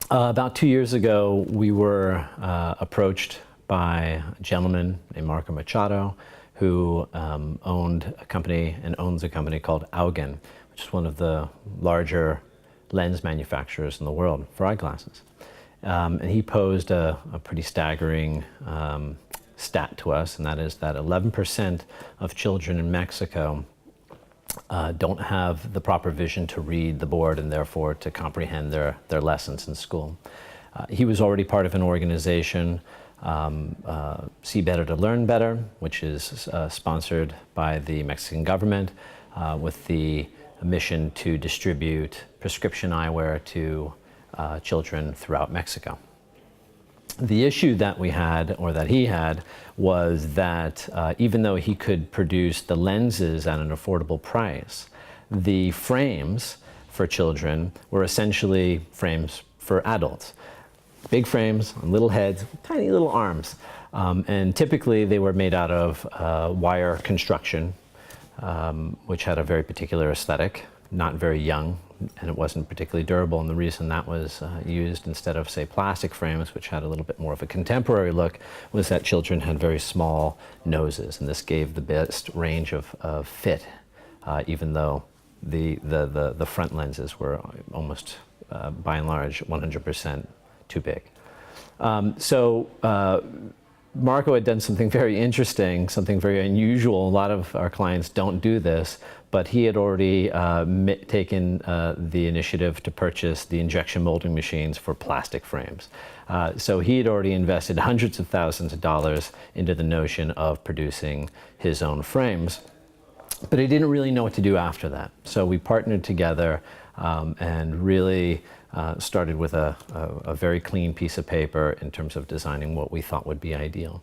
About 2 years ago, we were approached by a gentleman named Marco Machado, who owned a company and owns a company called Augen, which is one of the larger lens manufacturers in the world for eyeglasses. And he posed a pretty staggering stat to us, and that is that 11% of children in Mexico don't have the proper vision to read the board and therefore to comprehend their lessons in school. He was already part of an organization, See Better to Learn Better, which is sponsored by the Mexican government with the mission to distribute prescription eyewear to children throughout Mexico. The issue that we had, or that he had, was that even though he could produce the lenses at an affordable price, the frames for children were essentially frames for adults. Big frames on little heads, tiny little arms. And typically they were made out of wire construction, which had a very particular aesthetic, not very young, and it wasn't particularly durable. And the reason that was used instead of, say, plastic frames, which had a little bit more of a contemporary look, was that children had very small noses, and this gave the best range of fit, even though the front lenses were almost, by and large, 100% too big. Marco had done something very interesting, something very unusual. A lot of our clients don't do this, but he had already taken the initiative to purchase the injection molding machines for plastic frames. So he had already invested hundreds of thousands of dollars into the notion of producing his own frames, but he didn't really know what to do after that. So we partnered together and really started with a very clean piece of paper in terms of designing what we thought would be ideal.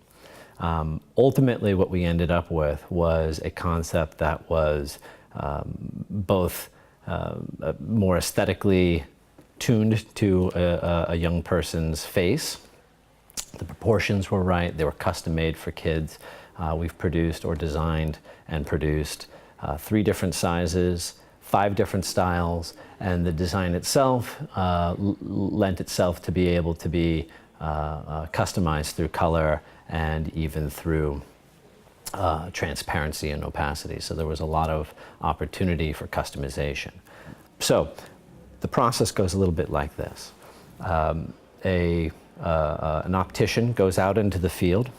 Ultimately, what we ended up with was a concept that was both more aesthetically tuned to a young person's face. The proportions were right, they were custom made for kids. We've produced or designed and produced 3 different sizes, 5 different styles, and the design itself lent itself to be able to be customized through color and even through transparency and opacity. So there was a lot of opportunity for customization. So the process goes a little bit like this. An optician goes out into the field,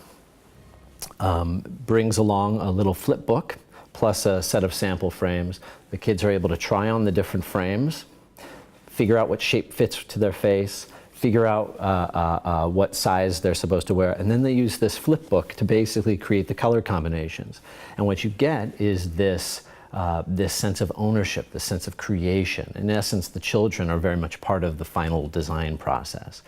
brings along a little flip book plus a set of sample frames. The kids are able to try on the different frames, figure out what shape fits to their face, figure out what size they're supposed to wear, and then they use this flip book to basically create the color combinations. And what you get is this sense of ownership, this sense of creation. In essence, the children are very much part of the final design process.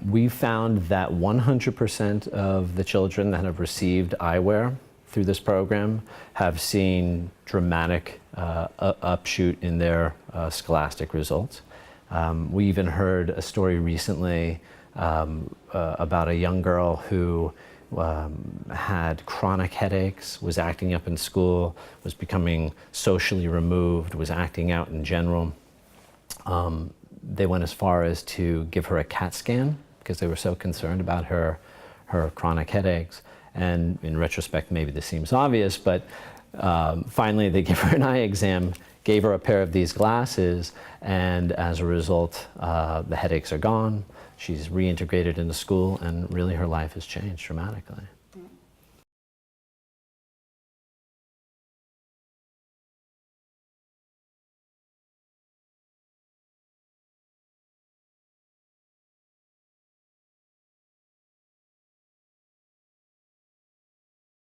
We found that 100% of the children that have received eyewear through this program have seen dramatic upshoot in their scholastic results. We even heard a story recently about a young girl who had chronic headaches, was acting up in school, was becoming socially removed, was acting out in general. They went as far as to give her a CAT scan because they were so concerned about her chronic headaches. And in retrospect, maybe this seems obvious, but finally they gave her an eye exam, gave her a pair of these glasses, and as a result, the headaches are gone. She's reintegrated into school, and really her life has changed dramatically.